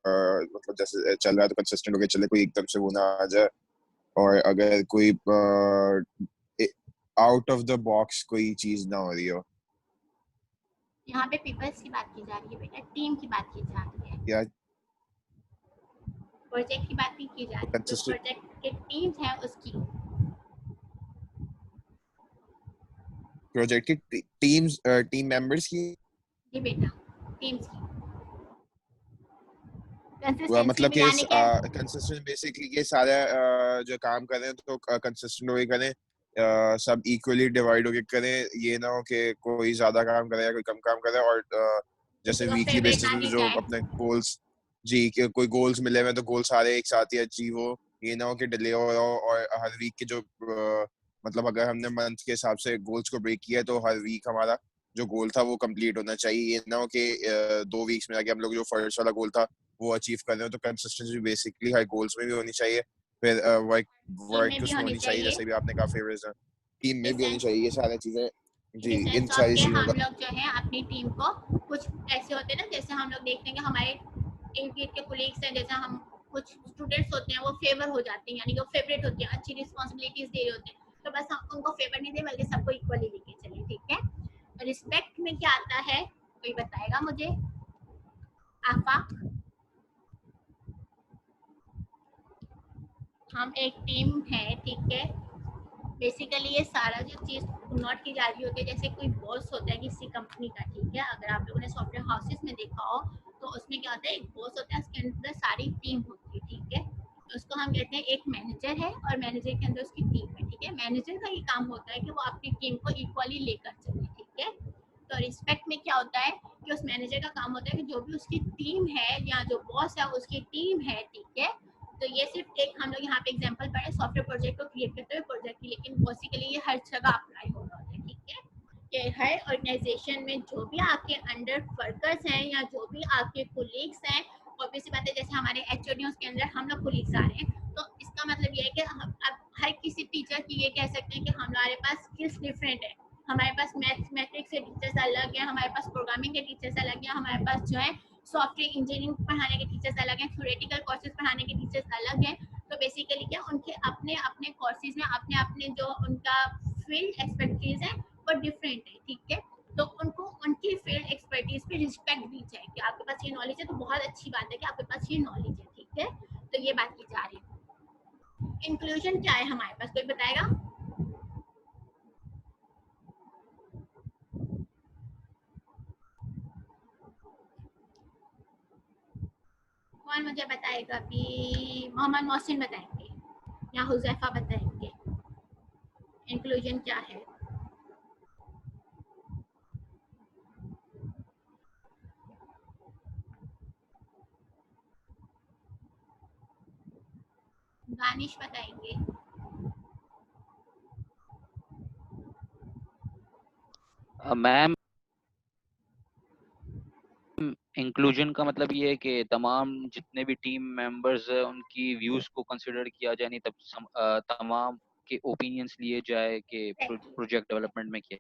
मतलब जैसे चल रहा है तो कंसिस्टेंट होके चले, कोई एकदम से वो ना आ जाए। और अगर कोई आउट ऑफ द बॉक्स कोई चीज ना हो रही हो। यहाँ पे पीपल्स की बात की जा रही है बेटा, टीम की बात की जा रही है, या प्रोजेक्ट की बात नहीं की जा रही है। जो प्रोजेक्ट के टीम्स हैं उसकी, प्रोजेक्ट की टीम मेंबर्स की, जी बेटा, टीम्स की कंसिस्टेंसी मतलब में कि लाने के। कंसिस्टेंट बेसिकली के सारे जो काम कर रहे हैं तो कंसिस्टेंट होके करें, सब इक्वली डिवाइड होके करें। ये ना हो कि कोई ज्यादा काम करे या कोई कम काम करे। और जैसे किसी को वीकली फेवरेट बेसिस ना पे दी जो जाए। अपने गोल्स, जी कि कोई गोल्स मिले हुए तो गोल सारे एक साथ ही अचीव हो। ये ना हो कि डिले हो रहा हो। और हर वीक के जो मतलब अगर हमने मंथ के हिसाब से गोल्स को ब्रेक किया है तो हर वीक हमारा जो गोल था वो कंप्लीट होना चाहिए। ये ना हो कि 2 वीक्स में आके हम लोग जो फर्स्ट वाला गोल था वो अचीव कर रहे हो। तो कंसिस्टेंसी बेसिकली हर गोल्स में भी होनी चाहिए, फिर टीम में वर्क भी उसमें होनी होनी चाहिए चाहिए, जैसे भी आपने कहा, फेवरेट टीम में भी होनी डिसेंस, चाहिए। ये सारी चीजें, जी इन डिसेंस ऑफ सारी के चीजों हम का। लोग जो है अपनी टीम को, कुछ ऐसे होते हैं ना, जैसे हम लोग देखते हैं कि हमारे इर्द गिर्द के कोलीग्स हैं, जैसे हम कुछ स्टूडेंट्स होते हैं वो फेवर हो जाते हैं, यानी कि वो फेवरेट होते हैं, अच्छी रिस्पॉन्सिबिलिटीज दे रहे होते हैं, तो बस हम उनको फेवर नहीं दे बल्कि सबको इक्वली लेके चले, ठीक है। रिस्पेक्ट में क्या आता है, कोई बताएगा मुझे? आफाक, हम एक टीम है, ठीक है। बेसिकली ये सारा जो चीज़ नोट की जा रही होती है, जैसे कोई बॉस होता है किसी कंपनी का, ठीक है। अगर आप लोगों ने सॉफ्टवेयर हाउसेस में देखा हो तो उसमें क्या होता है, एक बॉस होता है, उसके अंदर सारी टीम होती है, ठीक है। तो उसको हम कहते हैं, एक मैनेजर है और मैनेजर के अंदर उसकी टीम है, ठीक है। मैनेजर का ये काम होता है कि वो अपनी टीम को इक्वली लेकर चले, ठीक है। तो रिस्पेक्ट में क्या होता है कि उस मैनेजर का काम होता है कि जो भी उसकी टीम है या जो बॉस है उसकी टीम है, ठीक है। तो ये सिर्फ एक हम लोग यहाँ पे एग्जांपल पढ़े सॉफ्टवेयर प्रोजेक्ट को क्रिएट करते हुए प्रोजेक्ट की, लेकिन बेसिकली ये हर जगह अप्लाई हो रहा है, ठीक है। कि हर ऑर्गेनाइजेशन में जो भी आपके अंडर वर्कर्स हैं या जो भी आपके कोलीग्स हैं, ऑब्वियस बात है जैसे हमारे एचओडी के अंदर हम लोग कोलीग्स आ रहे हैं, तो इसका मतलब ये है कि हम अब हर किसी टीचर की ये कह सकते हैं कि हमारे पास स्किल्स डिफरेंट है। हमारे पास मैथमेटिक्स के टीचर्स अलग हैं, हमारे पास प्रोग्रामिंग के टीचर्स अलग हैं, हमारे पास जो है सॉफ्टवेयर इंजीनियरिंग पढ़ाने के टीचर्स अलग हैं, थ्योरेटिकल कोर्सेज पढ़ाने के टीचर्स अलग हैं। तो बेसिकली क्या उनके अपने अपने कोर्सेज में अपने अपने जो उनका फील्ड एक्सपर्टीज है वो डिफरेंट है, ठीक है। तो उनको उनकी फील्ड एक्सपर्टीज पे रिस्पेक्ट दी जाए कि आपके पास ये नॉलेज है तो बहुत अच्छी बात है कि आपके पास ये नॉलेज है, ठीक है। तो ये बात की जा रही है। इंक्लूजन क्या है हमारे पास, कोई बताएगा? कौन मुझे बताएगा? अभी मोहम्मद मोहसिन बताएंगे या हुजैफा बताएंगे इंक्लूजन क्या है। दानिश बताएंगे। मैम, इंक्लूजन का मतलब ये है कि तमाम जितने भी टीम मेंबर्स हैं उनकी व्यूज को कंसिडर किया जाए, नहीं तब तमाम के ओपिनियंस लिए जाए कि प्रोजेक्ट डेवलपमेंट में क्या।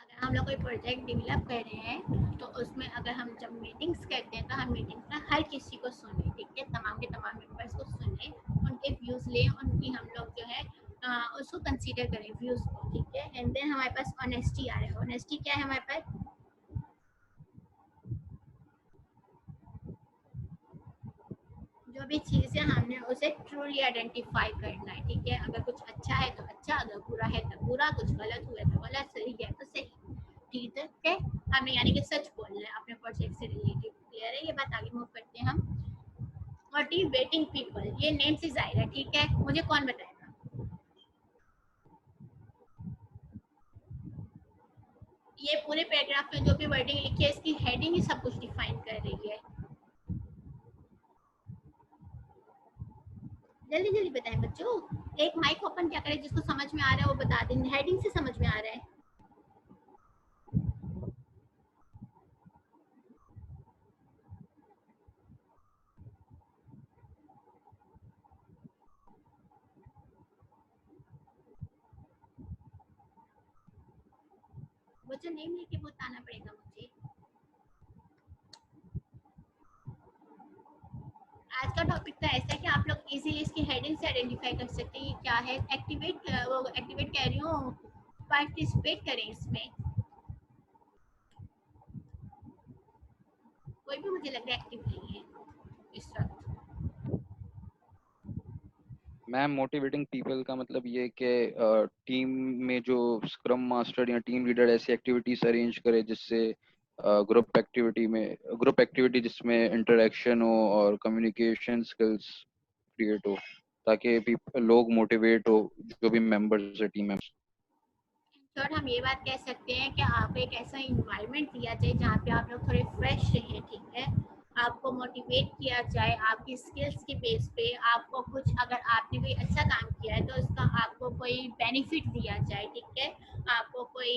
अगर हम लोग कोई प्रोजेक्ट डेवलप कर रहे हैं तो उसमें अगर हम जब मीटिंग्स करते हैं तो हम मीटिंग्स में हर किसी को सुने, ठीक है, तमाम के तमाम मेंबर्स को सुने, उनके व्यूज लें, उनकी हम लोग जो है उसको कंसीडर करें व्यूज को, ठीक है। एंड देन हमारे पास ऑनेस्टी आ रहा है। ऑनेस्टी क्या है हमारे पास? जो भी चीज़ है हमने उसे ट्रूली आइडेंटिफाई करना है, ठीक है। अगर कुछ अच्छा है तो अच्छा, अगर बुरा है तो बुरा, कुछ गलत हुआ है तो गलत, सही है तो सही, ठीक है। हमें यानी कि सच बोलना है अपने प्रोजेक्ट से रिलेटेड। क्लियर है? ये बात आगे मूव करते हैं हम। मोटिवेटिंग पीपल, ये नेम से जाहिर है, ठीक है। मुझे कौन बताएगा? ये पूरे पैराग्राफ में जो भी वर्डिंग लिखी है इसकी हेडिंग ही सब कुछ डिफाइन कर रही है। जल्दी जल्दी बताएं बच्चों। एक माइक ओपन क्या करें, जिसको समझ में आ रहा है वो बता दें, हेडिंग से समझ में आ रहा है। बच्चों नेम लेके बताना पड़ेगा मुझे। आज का टॉपिक तो ऐसा है कि आप लोग इजीली इसकी हेडिंग से आइडेंटिफाई कर सकते हैं ये क्या है। एक्टिवेट कह रही हूँ, पार्टिसिपेट करें इसमें। कोई भी मुझे लग रहा है एक्टिव नहीं है इस वक्त। मैम, मोटिवेटिंग पीपल का मतलब ये कि टीम में जो स्क्रम मास्टर या टीम लीडर ऐसी एक्टिविटीज अरेंज करे जिससे ग्रुप एक्टिविटी जिसमें इंटरेक्शन हो और कम्युनिकेशन स्किल्स क्रिएट हो, ताकि लोग मोटिवेट हो, जो भी मेंबर्स है टीम मेंबर्स। शॉर्ट हम ये बात कह सकते हैं कि आपको एक ऐसा इन्वायरमेंट दिया जाए जहाँ पे आप लोग थोड़े फ्रेश रहें, ठीक है। आपको मोटिवेट किया जाए आपकी स्किल्स के बेस पे। आपको कुछ, अगर आपने कोई अच्छा काम किया है तो उसका आपको कोई बेनिफिट दिया जाए, ठीक है। आपको कोई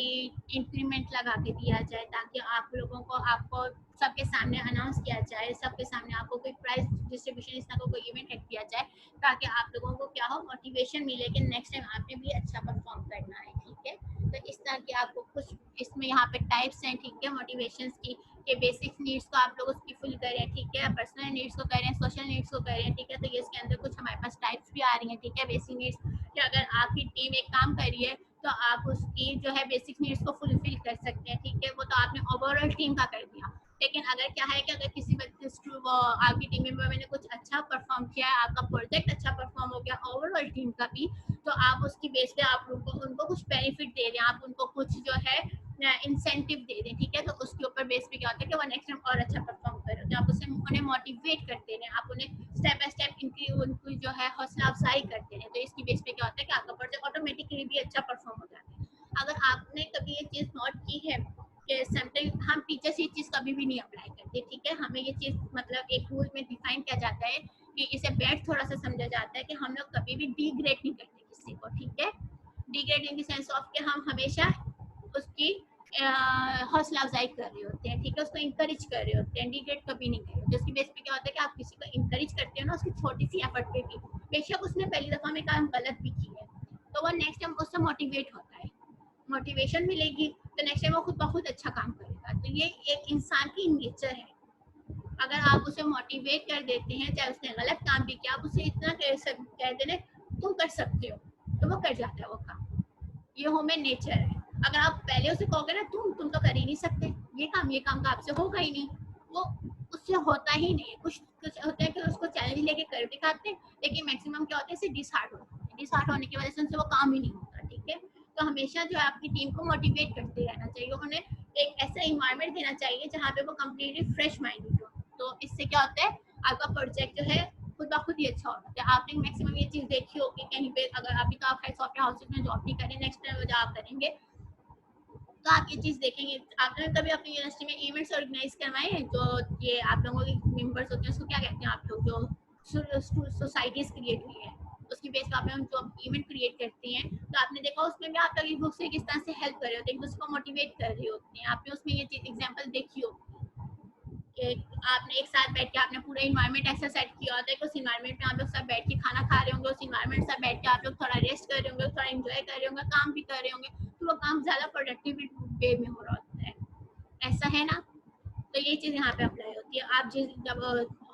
इंक्रीमेंट लगा के दिया जाए ताकि आप लोगों को, आपको सबके सामने अनाउंस किया जाए, सबके सामने आपको कोई प्राइज डिस्ट्रीब्यूशन इस तरह का कोई इवेंट रख दिया जाए ताकि आप लोगों को क्या हो, मोटिवेशन मिले कि नेक्स्ट टाइम आपने भी अच्छा परफॉर्म करना है, ठीक है। तो इस तरह के आपको कुछ इसमें यहाँ पे टाइप्स हैं, ठीक है, मोटिवेशंस की, के बेसिक नीड्स को आप लोग उसकी फुल करें, ठीक है, पर्सनल नीड्स को करें, सोशल नीड्स को करें, ठीक है। तो ये इसके अंदर कुछ हमारे पास टाइप्स भी आ रही हैं, ठीक है। बेसिक नीड्स कि अगर आपकी टीम एक काम कर रही है तो आप उसकी जो है बेसिक नीड्स को फुलफिल कर सकते हैं, ठीक है। वो तो आपने ओवरऑल टीम का कर दिया। लेकिन अगर क्या है कि अगर किसी आपकी टीम मेंबर ने कुछ अच्छा परफॉर्म किया है, आपका प्रोजेक्ट अच्छा परफॉर्म हो गया ओवरऑल टीम का भी, तो आप उसकी बेस पे आप उनको कुछ बेनिफिट दे दें, आप उनको कुछ जो है इंसेंटिव दे दें, ठीक है। तो उसके ऊपर बेस पे क्या होता है कि वो नेक्स्ट टाइम और अच्छा परफॉर्म करें, तो आप उन्हें मोटिवेट करते रहें, आप उन्हें स्टेप बाय स्टेप उनकी जो है हौसला अफजाई करते रहें। तो इसकी बेस पे क्या होता है कि आपका प्रोजेक्ट ऑटोमेटिकली भी अच्छा परफॉर्म हो जाता है। अगर आपने कभी ये चीज़ नोट की है कि समटाइम हम टीचर्स ये चीज़ कभी भी नहीं अप्लाई करते, ठीक है। हमें ये चीज़ मतलब एक रूल में डिफाइन किया जाता है कि इसे बैड थोड़ा सा समझा जाता है कि हम लोग कभी भी डिग्रेड नहीं करते किसी को, ठीक है। Degrade in the sense of कि हम हमेशा उसकी हौसला अफजाई कर रहे होते हैं, ठीक है, उसको इंकरेज कर रहे होते हैं, डिग्रेड कभी नहीं कर रहे। जिसकी बेस पे क्या होता है कि आप किसी को इंकरेज करते हो ना उसकी छोटी सी एफर्ट पे भी, बेशक उसने पहली दफ़ा में काम गलत भी की है, तो वो नेक्स्ट टाइम उससे मोटिवेट होता है, मोटिवेशन मिलेगी तो नेक्स्ट टाइम वो खुद ब खुद अच्छा काम करेगा। तो ये एक इंसान की नेचर है। अगर आप उसे मोटिवेट कर देते हैं, चाहे उसने गलत काम भी किया, आप उसे इतना कह देने तुम कर सकते हो, तो वो कर जाता है वो काम। ये ह्यूमन नेचर है। अगर आप पहले उसे कहोगे ना तुम तो कर ही नहीं सकते ये काम तो आपसे होगा ही नहीं, वो उससे होता ही नहीं। कुछ होता है कि उसको चैलेंज लेके कर दिखाते हैं, लेकिन मैक्सिमम क्या होता है, इसे डिसहार्ट होता है। डिसहार्ट होने की वजह से उनसे वो काम ही नहीं होता, ठीक है। तो हमेशा जो है आपकी टीम को मोटिवेट करते रहना चाहिए, उन्हें एक ऐसा इन्वायरमेंट देना चाहिए जहाँ पे वो कम्प्लीटली फ्रेश माइंडेड हो। तो इससे क्या होता है, आपका प्रोजेक्ट जो है खुद ब खुद ही अच्छा हो जाता है। आपने मैक्सिमम ये चीज़ देखी होगी कहीं पे, अगर अभी तो आप सॉफ्टवेयर हाउसेज में जॉब नहीं करें, नेक्स्ट टाइम जब आप करेंगे तो आप ये चीज़ देखेंगे। आपने कभी अपनी यूनिवर्सिटी में इवेंट्स ऑर्गेनाइज करवाए हैं, जो ये आप लोगों के मेंबर्स होते हैं उसको क्या कहते हैं आप लोग, जो सोसाइटीज क्रिएट हुई है, उसकी बेस पे आपने जो इवेंट क्रिएट करती हैं, तो आपने देखा उसमें भी आप लोग एक दूसरे किस तरह से हेल्प कर रहे होते हैं, एक दूसरे को मोटिवेट कर रहे होते हैं। आपने उसमें ये चीज एग्जांपल देखी हो कि आपने एक साथ बैठ के आपने पूरा इन्वायरमेंट ऐसा सेट किया होता है कि उस इन्वायरमेंट में आप लोग सब बैठ के खाना खा रहे होंगे, उस इन्वायरमेंट से बैठ के आप लोग थोड़ा रेस्ट कर रहे होंगे, थोड़ा एंजॉय कर रहे होंगे, काम भी कर रहे होंगे, तो वो काम ज्यादा प्रोडक्टिव वे में हो रहा होता है, ऐसा है ना। तो ये चीज यहाँ पे अप्लाई होती है। आप जब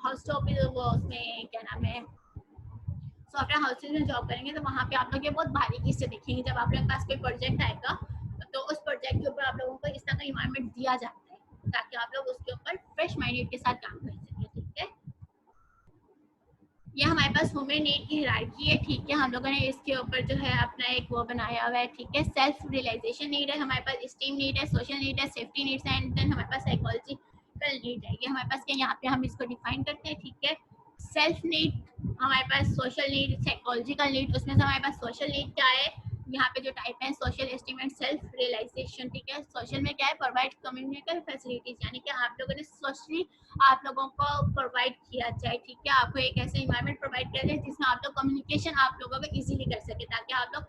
हाउस वो उसमें क्या नाम है सॉफ्टवेयर हाउसेज में जॉब करेंगे, तो वहाँ पे आप लोग ये बहुत बारीकी से देखेंगे। जब आप लोगों के पास कोई प्रोजेक्ट आएगा, तो उस प्रोजेक्ट के ऊपर आप लोगों को इस तरह का इन्वायरमेंट दिया जाता है ताकि आप लोग उसके ऊपर फ्रेश माइंडेड के साथ काम कर सकें। ठीक है, ये हमारे पास ह्यूमन नीड की हायरार्की है। ठीक है, हम लोगों ने इसके ऊपर जो है अपना एक वो बनाया हुआ है। ठीक है, सेल्फ रियलाइजेशन नीड है हमारे पास, स्टीम नीड है, सोशल नीड है, सेफ्टी नीड्स है, एंड देन हमारे पास साइकोलॉजिकल नीड है। ये हमारे पास क्या यहाँ पे हम इसको डिफाइन करते हैं। ठीक है, सेल्फ नीड हमारे पास, सोशल नीड, साइकोलॉजिकल नीड। उसमें से हमारे पास सोशल नीड क्या है, यहाँ पे जो टाइप है social esteem and self realisation. ठीक है, सोशल में क्या है, प्रोवाइड कम्युनिकेशन फैसिलिटीज, यानी कि आप लोगों ने सोशली आप लोगों को प्रोवाइड किया जाए। ठीक है, आपको एक ऐसे इन्वायरमेंट प्रोवाइड किया जाए जिसमें आप लोग कम्युनिकेशन आप लोगों को इजीली कर सके, ताकि आप लोग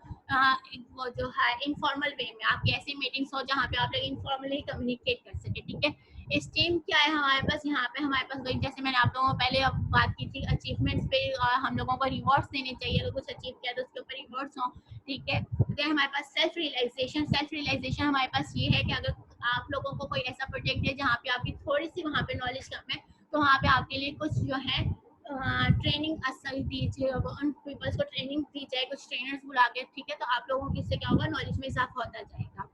वो जो है इनफॉर्मल वे में आपकी ऐसी मीटिंग्स हो जहाँ पे आप लोग इनफॉर्मली कम्युनिकेट कर सके। ठीक है, स्टीम क्या है हमारे पास, यहाँ पे हमारे पास वही जैसे मैंने आप लोगों को पहले अब बात की थी, अचीवमेंट्स पे हम लोगों को रिवॉर्ड्स देने चाहिए, अगर कुछ अचीव किया तो उसके ऊपर रिवॉर्ड्स हों। ठीक है, तो हमारे पास सेल्फ रियलाइजेशन हमारे पास ये है कि अगर आप लोगों को कोई ऐसा प्रोजेक्ट है जहाँ पे आपकी थोड़ी सी वहाँ पे नॉलेज कम है, तो वहाँ पे आपके लिए कुछ जो है ट्रेनिंग असल दीजिए, उन पीपल्स को ट्रेनिंग दी जाए, कुछ ट्रेनर्स बुला के। ठीक है, तो आप लोगों की इससे क्या होगा, नॉलेज में इजाफा होता जाएगा।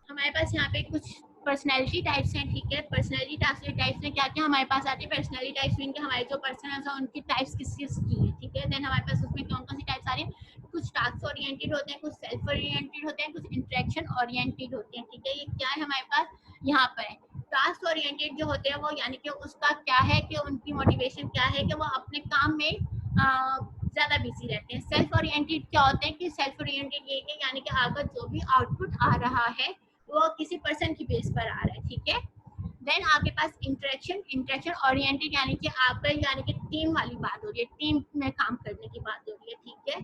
हमारे पास यहाँ पे कुछ पर्सनैलिटी टाइप्स हैं। ठीक है, पर्सनैलिटी टाइप्स में क्या क्या हमारे पास आती है, पर्सनैलिटी टाइप्स मीन के हमारे जो पर्सन है उनकी टाइप्स किस की है। ठीक है, देन हमारे पास उसमें कौन कौन सी टाइप्स आ रही है, कुछ टास्क ओरिएंटेड होते हैं, कुछ सेल्फ ओरिएंटेड होते हैं, कुछ इंटरेक्शन ओरिएंटेड होते हैं। ठीक है, ये क्या है हमारे पास यहाँ पर है, टास्क ओरिएंटेड जो होते हैं वो यानी कि उसका क्या है कि उनकी मोटिवेशन क्या है कि वो अपने काम में ज्यादा बिजी रहते हैं। सेल्फ ओरिएंटेड क्या होते हैं कि सेल्फ ओरिएंटेड ये यानी कि आपका जो भी आउटपुट आ रहा है वो किसी पर्सन की बेस पर आ रहा है। ठीक है, देन आपके पास इंटरेक्शन ओरिएंटेड यानी कि आप यानी कि टीम वाली बात हो रही है, टीम में काम करने की बात हो रही है। ठीक है,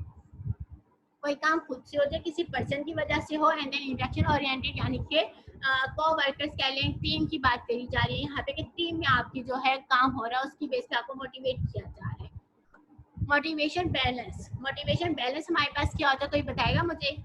कोई काम खुद से हो जाए, किसी पर्सन की वजह से हो, एंड देन इंटरेक्शन ओरिएंटेड यानी कि को वर्कर्स कह लें, टीम की बात करी जा रही है यहाँ पे कि टीम में आपकी जो है काम हो रहा है उसकी बेस पे आपको मोटिवेट किया जा रहा है। मोटिवेशन बैलेंस हमारे पास क्या होता है, कोई बताएगा मुझे?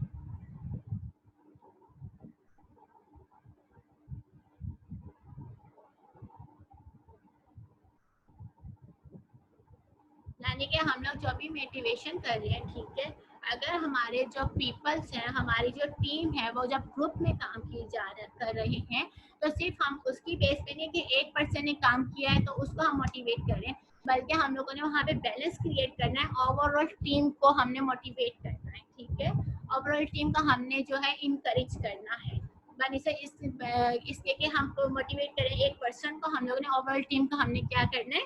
यानी कि हम लोग जो भी मोटिवेशन कर रहे हैं, ठीक है, अगर हमारे जो पीपल्स हैं, हमारी जो टीम है, वो जब ग्रुप में काम कर रहे हैं, तो सिर्फ हम उसकी बेस पे नहीं कि एक पर्सन ने काम किया है तो उसको हम मोटिवेट करें, बल्कि हम लोगों ने वहाँ पे बैलेंस क्रिएट करना है, ओवरऑल टीम को हमने मोटिवेट करना है। ठीक है, ओवरऑल टीम को हमने जो है इनकरेज करना है, बनी से इसके कि हमको मोटिवेट करें एक पर्सन को, हम लोगों ने ओवरऑल टीम को हमने क्या करना है,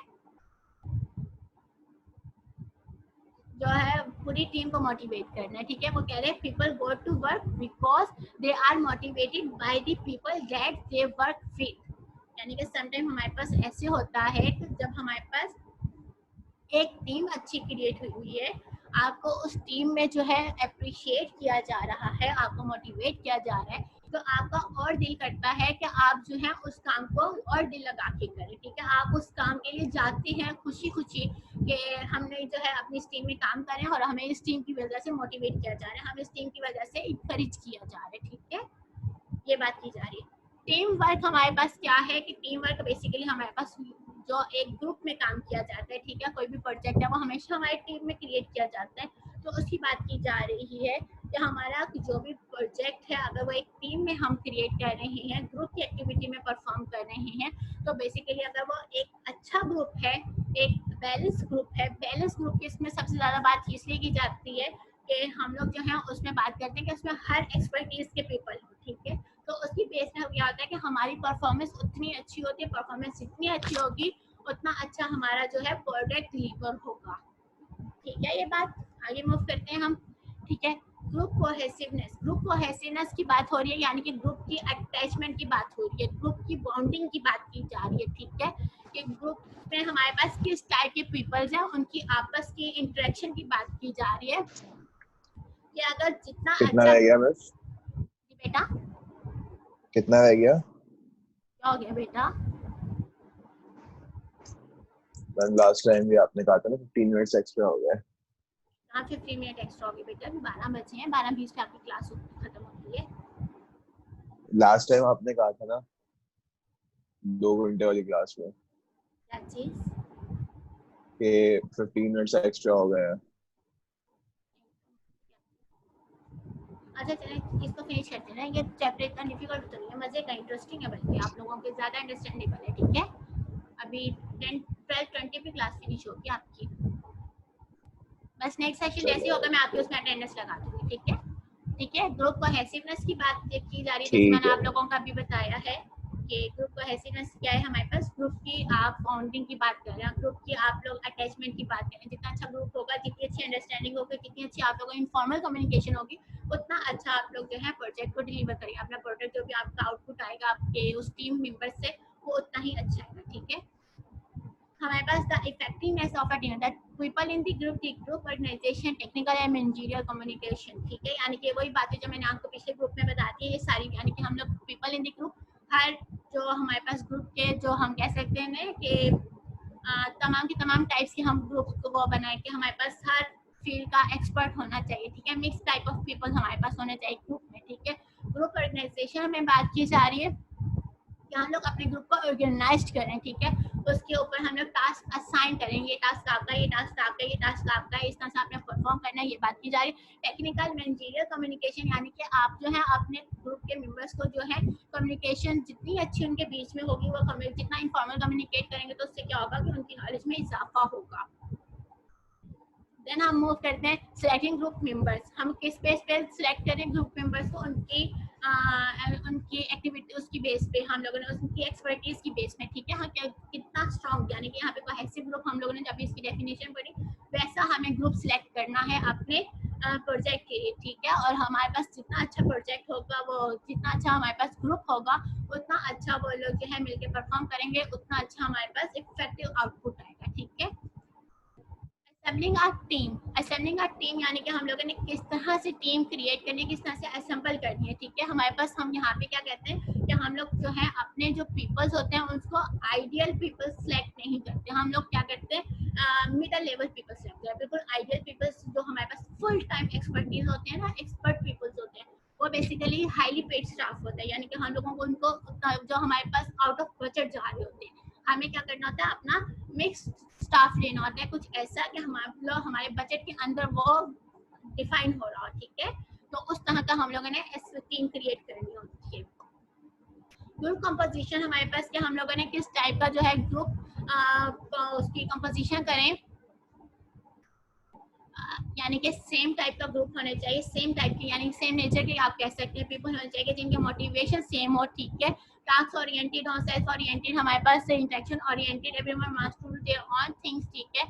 जो है पूरी टीम को मोटिवेट करना है। ठीक है, वो कह रहे हैं people go to work because they are motivated by the people that they work with, यानी कि समटाइम हमारे पास ऐसे होता है कि जब हमारे पास एक टीम अच्छी क्रिएट हुई है, आपको उस टीम में जो है अप्रिशिएट किया जा रहा है, आपको मोटिवेट किया जा रहा है, तो आपका और दिल करता है कि आप जो है उस काम को और दिल लगा के करें। ठीक है, आप उस काम के लिए जाते हैं खुशी खुशी कि हमने जो है अपनी इस टीम में काम करें और हमें इस टीम की वजह से मोटिवेट किया जा रहा है, हमें इस टीम की वजह से इंकरेज किया जा रहा है। ठीक है, ये बात की जा रही है। टीम वर्क हमारे पास क्या है कि टीम वर्क बेसिकली हमारे पास जो एक ग्रुप में काम किया जाता है। ठीक है, कोई भी प्रोजेक्ट है वो हमेशा हमारी टीम में क्रिएट किया जाता है, तो उसकी बात की जा रही है कि हमारा जो भी प्रोजेक्ट है अगर वो एक टीम में हम क्रिएट कर रहे हैं, ग्रुप की एक्टिविटी में परफॉर्म कर रहे हैं, तो बेसिकली अगर वो एक अच्छा ग्रुप है, एक बैलेंस ग्रुप है, बैलेंस ग्रुप की इसमें सबसे ज़्यादा बात इसलिए की जाती है कि हम लोग जो है उसमें बात करते हैं कि उसमें हर एक्सपर्टीज के पीपल हो। ठीक है, तो उसकी बेस में क्या होता है कि हमारी परफॉर्मेंस उतनी अच्छी होती है, परफॉर्मेंस जितनी अच्छी होगी उतना अच्छा हमारा जो है प्रोडक्ट डिलीवर होगा। ठीक है, ये बात आगे मूव करते हैं हम। ठीक है, ग्रुप कोहेसिवनेस की बात हो रही है, यानी कि ग्रुप की अटैचमेंट की बात हो रही है, ग्रुप की बॉन्डिंग की बात की जा रही है, ठीक है। कि ग्रुप में हमारे पास किस टाइप के पीपल्स हैं, उनकी आपस की इंटरेक्शन की बात की जा रही है कि अगर जितना कितना अच्छा रह गया बस? बेटा कितना रह गया? क्या हो गया बेटा? लास्ट टाइम भी आपने कहा था ना 15 मिनट्स एक्स्ट्रा हो गया। हाँ 15 मिनट एक्स्ट्रा हो गए बेटा, अभी 12 बजे हैं, 12:20 पे आपकी क्लास खत्म होती है। लास्ट टाइम आपने कहा था ना 2 घंटे वाली क्लास में क्या चीज? कि 15 मिनट्स एक्स्ट्रा हो गए हैं। अच्छा चलें इसको फिनिश करते हैं ना, ये चैप्टर इतना डिफिकल्ट तो नहीं है, मजे का इंटरेस्टिंग है, बल्कि आप लोगों के ज़्यादा अंडरस्टैंडेबल है, ठीक है। अभी 10, 12, 20 पे क्लास फिनिश होगी आपकी, बस नेक्स्ट सेशन जैसे होगा मैं आपके उसमें अटेंडेंस लगा दूंगी, ठीक है। ठीक है, ग्रुप कोहेसिवनेस की बात की जा रही है, जैसे मैंने आप लोगों को अभी बताया है कि ग्रुप कोहेसिवनेस क्या है हमारे पास। ग्रुप की आप बाउंडिंग की बात कर रहे हैं, ग्रुप की आप लोग अटैचमेंट की बात कर रहे हैं। जितना अच्छा ग्रुप होगा, जितनी अच्छी अंडरस्टैंडिंग होगी, जितनी अच्छी आप लोगों को इनफॉर्मल कम्युनिकेशन होगी, उतना अच्छा आप लोग जो है प्रोजेक्ट को डिलीवर करेंगे। अपना प्रोजेक्ट जो भी आपका आउटपुट आएगा आपके उस टीम मेंबर से, वो उतना ही अच्छा आएगा, ठीक है। हमारे पास the effectiveness of a team, that people in the group organisation, technical and managerial communication, ठीक है। यानी कि वही बातें जो मैंने आपको पिछले ग्रुप में बता दी है, ये सारी, यानी कि हम लोग पीपल इन द ग्रुप, हर जो हमारे पास ग्रुप के जो हम कह सकते हैं ना कि तमाम की तमाम टाइप्स के हम ग्रुप को वो बनाए कि हमारे पास हर फील्ड का एक्सपर्ट होना चाहिए, ठीक है। मिक्स टाइप ऑफ पीपल हमारे पास होने चाहिए ग्रुप में, ठीक है। ग्रुप ऑर्गेनाइजेशन में बात की जा रही है कि हम लोग अपने ग्रुप को ऑर्गेनाइज करें, ठीक है। उसके ऊपर हम लोग टास्क असाइन करेंगे, ये टास्क आपका, ये टास्क आपका, ये टास्क आपका, इस तरह से आपने परफॉर्म करना है, ये बात की जा रही है। टेक्निकल मैनेजरियल कम्युनिकेशन, यानी कि आप जो है अपने ग्रुप के मेंबर्स को जो है कम्युनिकेशन जितनी अच्छी उनके बीच में होगी, वो जितना इनफॉर्मल कम्युनिकेट करेंगे तो उससे क्या होगा कि उनकी नॉलेज में इजाफा होगा। देन हम मूव करते हैं सिलेक्टिंग ग्रुप मेंबर्स। हम किस बेस पे सिलेक्ट करें ग्रुप मेंबर्स को? उनकी एक्टिविटी उसकी बेस पे हम लोगों ने, उनकी एक्सपर्टीज की बेस में, ठीक है। हाँ, कितना स्ट्रॉन्ग, यानी कि यहाँ पे कोहेसिव ग्रुप हम लोगों ने जब इसकी डेफिनेशन पढ़ी, वैसा हमें ग्रुप सिलेक्ट करना है अपने प्रोजेक्ट के लिए, ठीक है। और हमारे पास जितना अच्छा प्रोजेक्ट होगा, वो जितना अच्छा हमारे पास ग्रुप होगा, उतना अच्छा वो लोग जो है मिलकर परफॉर्म करेंगे, उतना अच्छा हमारे पास इफेक्टिव आउटपुट आएगा, ठीक है। असेंबलिंग अ टीम, यानी कि हम लोगों ने किस तरह से टीम क्रिएट करनी है, किस तरह से असेंबल करनी है, ठीक है। हमारे पास, हम यहाँ पे क्या कहते हैं कि हम लोग जो है अपने जो पीपल्स होते हैं उनको आइडियल पीपल सेलेक्ट नहीं करते, हम लोग क्या करते हैं मिडल लेवल पीपल सेलेक्ट करते हैं। बिल्कुल आइडियल पीपल्स जो हमारे पास फुल टाइम एक्सपर्टीज होते हैं ना, एक्सपर्ट पीपल्स होते हैं, वो बेसिकली हाईली पेड स्टाफ होता है, यानी कि हम लोगों को उनको जो हमारे पास आउट ऑफ बजट जा रहे होते हैं, हमें क्या करना होता है, अपना मिक्स स्टाफ लेना होता है, कुछ ऐसा कि हमारे बजट के अंदर वो डिफाइन हो रहा हो, ठीक है। तो उस तरह का हम लोगों ने टीम क्रिएट करनी होती है। ग्रुप कंपोजिशन हमारे पास कि हम लोगों ने किस टाइप का जो है ग्रुप उसकी कंपोजिशन करें, यानी कि सेम टाइप का ग्रुप होना चाहिए, सेम टाइप की, यानी सेम नेचर के आप कह सकते हैं पीपल होने चाहिए जिनके मोटिवेशन सेम हो, ठीक है। टास्क ओरिएंटेड हो, सेल्फ ओरिएंटेड, हमारे पास interaction oriented, everyone wants to do their own things, ठीक है।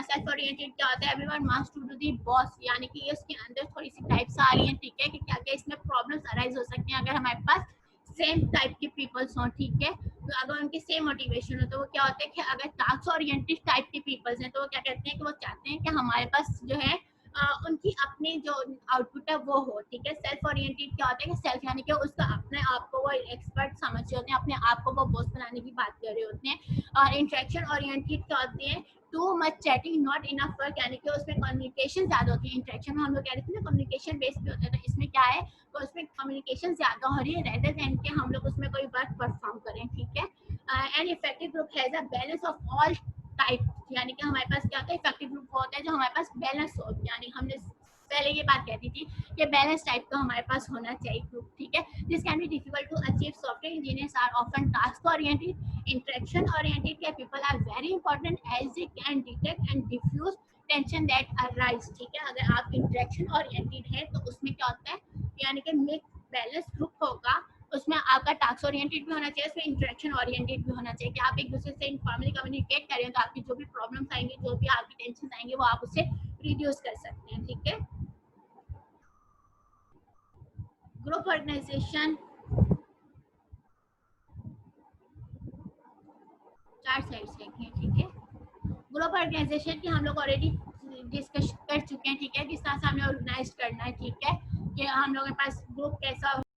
सेल्फ ओरिएंटेड क्या होता है? Everyone wants to do the boss, यानी कि इसके अंदर थोड़ी सी टाइप्स आ रही हैं, ठीक है, कि क्या क्या इसमें प्रॉब्लम्स अराइज हो सकती हैं अगर हमारे पास सेम टाइप के पीपल्स हों, ठीक है। तो अगर उनकी सेम मोटिवेशन हो तो वो क्या होता है कि अगर टास्क ओरिएंटेड टाइप के पीपल्स हैं तो वो क्या कहते हैं कि वो चाहते हैं कि हमारे पास जो है उनकी अपनी जो आउटपुट है वो हो, ठीक है। सेल्फ ओरिएंटेड क्या होता है कि सेल्फ, यानी कि उसका अपने आप को वो एक्सपर्ट समझ रहे होते हैं, अपने आप को वो बॉस बनाने की बात कर रहे होते हैं। और इंटरेक्शन ओरिएंटेड क्या होती है? Too much chatting not enough work, यानी कि उसमें कम्युनिकेशन ज्यादा होती है। इंटरेक्शन हम लोग कह रहे थे ना कम्युनिकेशन बेस पे होता है, तो इसमें क्या है, तो उसमें कम्युनिकेशन ज्यादा हो रही है रेदर देन कि हम लोग उसमें कोई वर्क परफॉर्म करें, ठीक है। And effective group has a balance of all type, यानी कि हमारे पास क्या होता है, इफेक्टिव ग्रुप होता है जो हमारे पास बैलेंस हो, यानी हमने पहले ये बात कहती थी कि बैलेंस टाइप का हमारे पास होना चाहिए ग्रुप, ठीक है। This can be difficult to achieve, software engineers are often task oriented, interaction oriented के people are very important as they can detect and defuse tension that arise, ठीक है। अगर आप इंटरेक्शन ओरिएंटेड है तो उसमें क्या होता है, यानी कि मिक्स बैलेंस ग्रुप होगा, उसमें आपका टास्क ओरिएंटेड भी होना चाहिए, उसमें इंटरेक्शन ओरिएंटेड भी होना चाहिए कि आप एक दूसरे से इनफॉर्मली कम्युनिकेट करें तो आपकी जो भी प्रॉब्लम्स आएंगे, जो भी आपकी टेंशन आएंगे, वो आप उससे रिड्यूस कर सकते हैं, ठीक है। ग्रुप ऑर्गेनाइजेशन 4 साइड्स रहेंगे, ठीक है। ग्रुप ऑर्गेनाइजेशन की हम लोग ऑलरेडी डिस्कस कर चुके हैं, ठीक है, किस तरह से हमें ऑर्गेनाइज करना है, ठीक है, कि हम लोगों के पास ग्रुप कैसा